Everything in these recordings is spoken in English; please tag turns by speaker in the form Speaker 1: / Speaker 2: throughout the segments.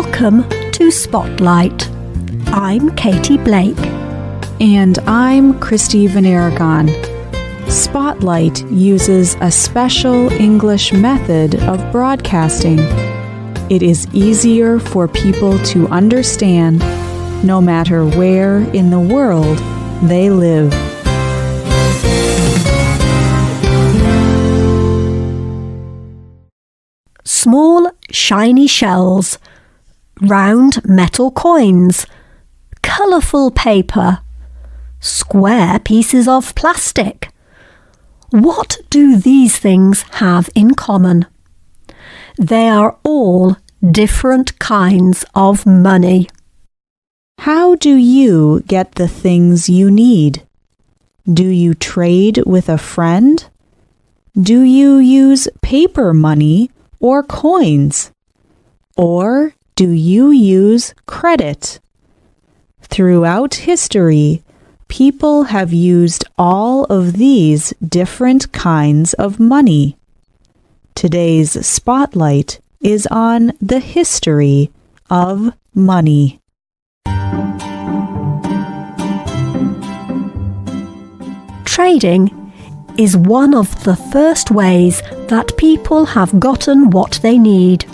Speaker 1: Welcome to Spotlight. I'm Katie Blake.
Speaker 2: And I'm Christy Van Aragon. Spotlight uses a special English method of broadcasting. It is easier for people to understand no matter where in the world they live.
Speaker 1: Small, shiny shells, round metal coins, colourful paper, square pieces of plastic. What do these things have in common? They are all different kinds of money.
Speaker 2: How do you get the things you need? Do you trade with a friend? Do you use paper money or coins? Or do you use credit? Throughout history, people have used all of these different kinds of money. Today's spotlight is on the history of money.
Speaker 1: Trading is one of the first ways that people have gotten what they need.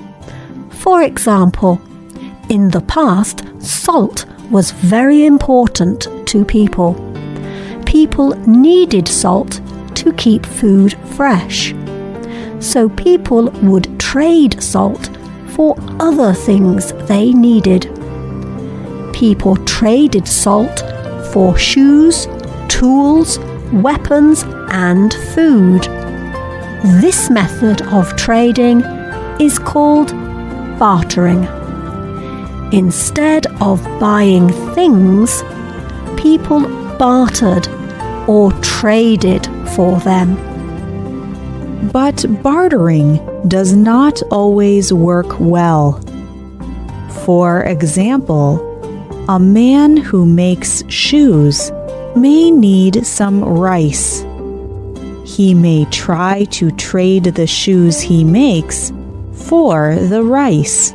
Speaker 1: For example, in the past, salt was very important to people. People needed salt to keep food fresh. So people would trade salt for other things they needed. People traded salt for shoes, tools, weapons, and food. This method of trading is called bartering. Instead of buying things, people bartered or traded for them.
Speaker 2: But bartering does not always work well. For example, a man who makes shoes may need some rice. He may try to trade the shoes he makes for the rice.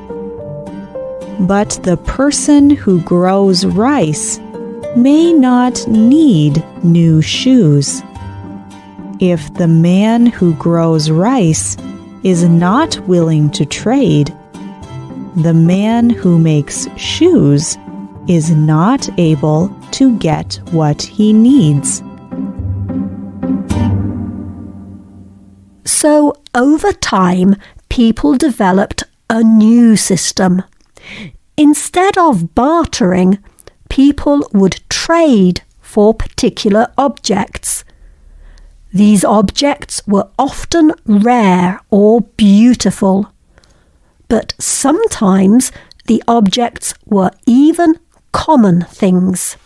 Speaker 2: But the person who grows rice may not need new shoes. If the man who grows rice is not willing to trade, the man who makes shoes is not able to get what he needs.
Speaker 1: So, over time, people developed a new system. Instead of bartering, people would trade for particular objects. These objects were often rare or beautiful, but sometimes the objects were even common things.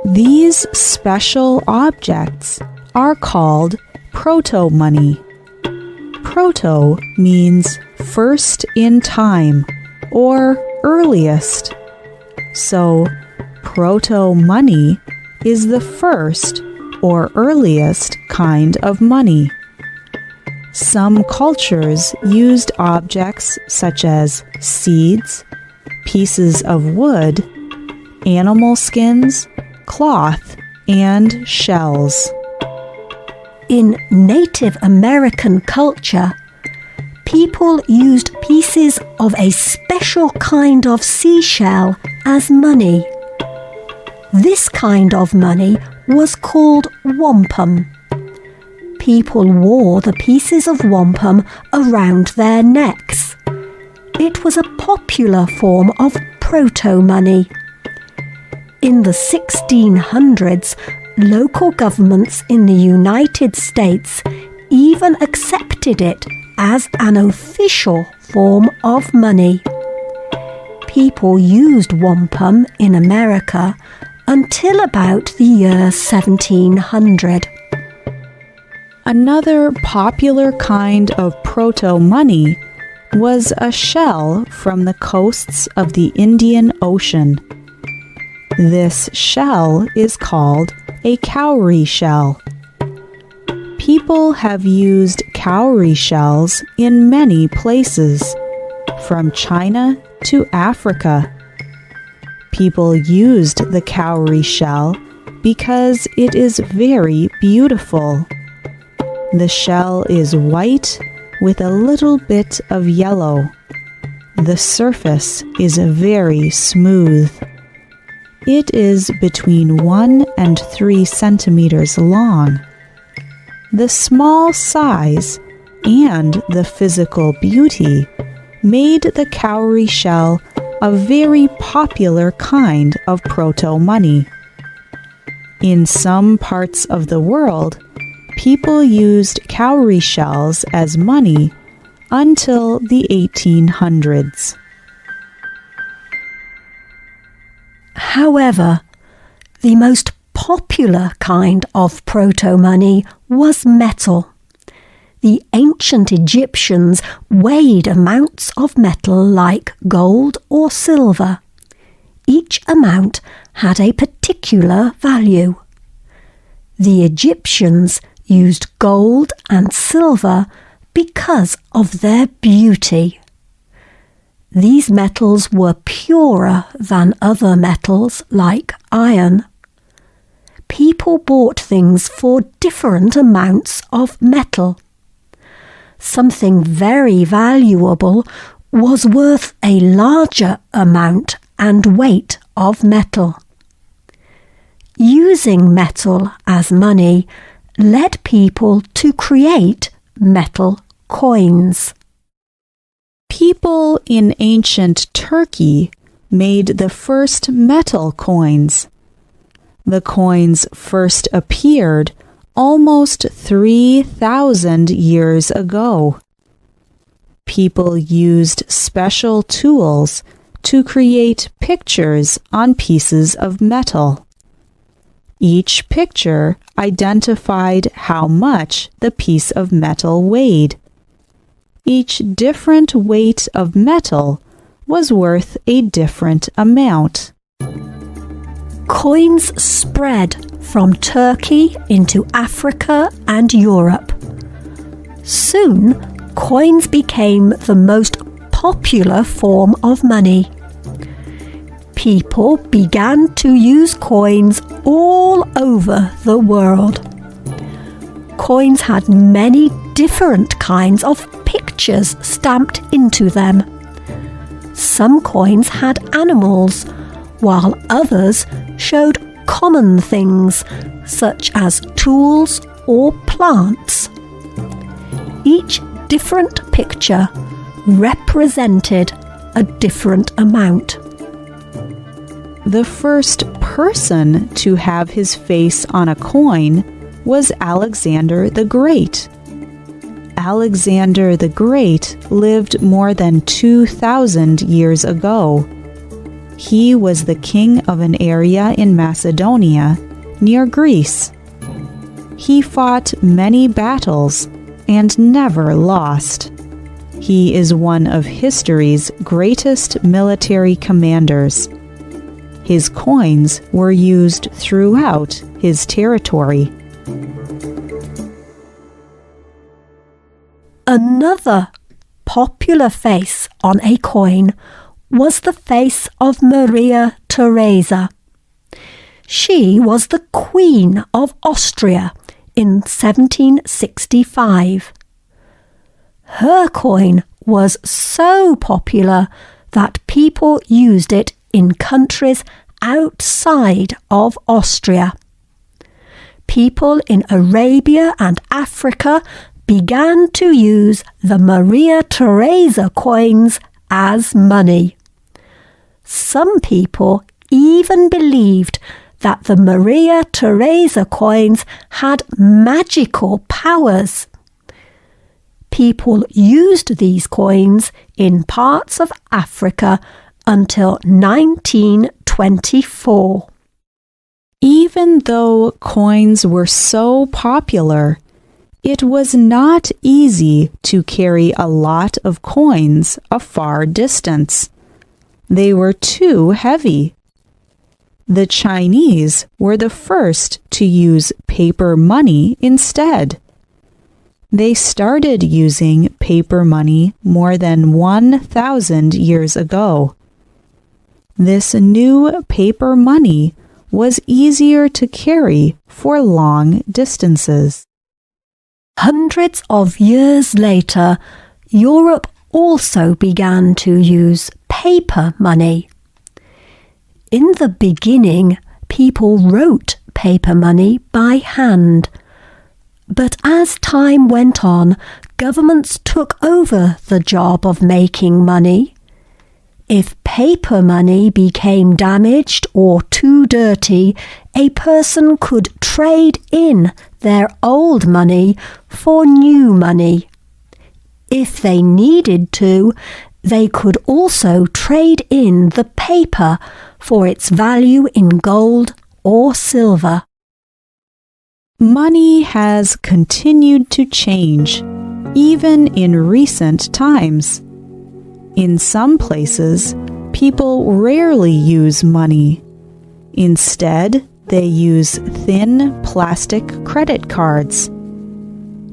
Speaker 2: These special objects are called proto-money. Proto means first in time or earliest. So, proto-money is the first or earliest kind of money. Some cultures used objects such as seeds, pieces of wood, animal skins, cloth, and shells.
Speaker 1: In Native American culture, people used pieces of a special kind of seashell as money. This kind of money was called wampum. People wore the pieces of wampum around their necks. It was a popular form of proto-money. In the 1600s, local governments in the United States even accepted it as an official form of money. People used wampum in America until about the year 1700.
Speaker 2: Another popular kind of proto-money was a shell from the coasts of the Indian Ocean. This shell is called a cowrie shell. People People have used cowrie shells in many places, from China to Africa. People used the cowrie shell because it is very beautiful. The shell is white with a little bit of yellow. The surface is very smooth. It is between 1 and 3 centimeters long. The small size and the physical beauty made the cowrie shell a very popular kind of proto-money. In some parts of the world, people used cowrie shells as money until the 1800s.
Speaker 1: However, the most popular kind of proto-money was metal. The ancient Egyptians weighed amounts of metal like gold or silver. Each amount had a particular value. The Egyptians used gold and silver because of their beauty. These metals were purer than other metals like iron. People bought things for different amounts of metal. Something very valuable was worth a larger amount and weight of metal. Using metal as money led people to create metal coins.
Speaker 2: People in ancient Turkey made the first metal coins. The coins first appeared almost 3,000 years ago. People used special tools to create pictures on pieces of metal. Each picture identified how much the piece of metal weighed. Each different weight of metal was worth a different amount.
Speaker 1: Coins spread from Turkey into Africa and Europe. Soon, coins became the most popular form of money. People began to use coins all over the world. Coins had many different kinds of pictures stamped into them. Some coins had animals, while others showed common things such as tools or plants. Each different picture represented a different amount.
Speaker 2: The first person to have his face on a coin was Alexander the Great. Alexander the Great lived more than 2,000 years ago. He was the king of an area in Macedonia, near Greece. He fought many battles and never lost. He is one of history's greatest military commanders. His coins were used throughout his territory.
Speaker 1: Another popular face on a coin was the face of Maria Theresa. She was the Queen of Austria in 1765. Her coin was so popular that people used it in countries outside of Austria. People in Arabia and Africa began to use the Maria Theresa coins as money. Some people even believed that the Maria Theresa coins had magical powers. People used these coins in parts of Africa until 1924.
Speaker 2: Even though coins were so popular, it was not easy to carry a lot of coins a far distance. They were too heavy. The Chinese were the first to use paper money instead. They started using paper money more than 1,000 years ago. This new paper money was easier to carry for long distances.
Speaker 1: Hundreds of years later, Europe also began to use paper money. In the beginning, people wrote paper money by hand. But as time went on, governments took over the job of making money. If paper money became damaged or too dirty, a person could trade in their old money for new money. If they needed to, they could also trade in the paper for its value in gold or silver.
Speaker 2: Money has continued to change, even in recent times. In some places, people rarely use money. Instead, they use thin plastic credit cards.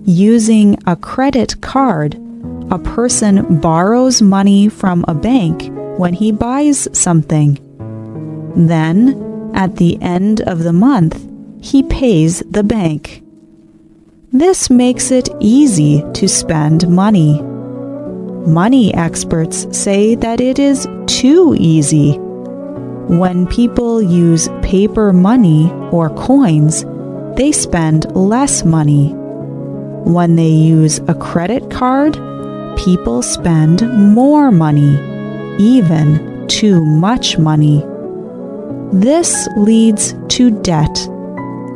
Speaker 2: Using a credit card, a person borrows money from a bank when he buys something. Then, at the end of the month, he pays the bank. This makes it easy to spend money. Money experts say that it is too easy. When people use paper money or coins, they spend less money. When they use a credit card, people spend more money, even too much money. This leads to debt.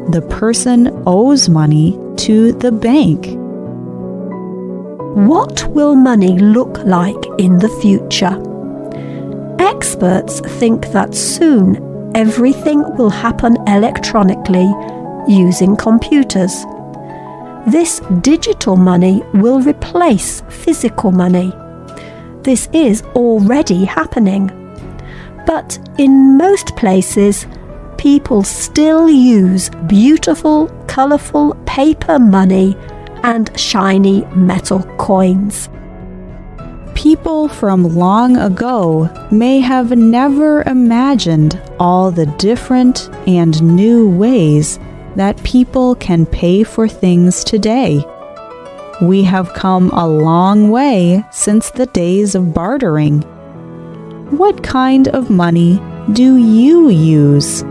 Speaker 2: The person owes money to the bank.
Speaker 1: What will money look like in the future? Experts think that soon everything will happen electronically using computers. This digital money will replace physical money. This is already happening. But in most places, people still use beautiful, colourful paper money and shiny metal coins.
Speaker 2: People from long ago may have never imagined all the different and new ways that people can pay for things today. We have come a long way since the days of bartering. What kind of money do you use?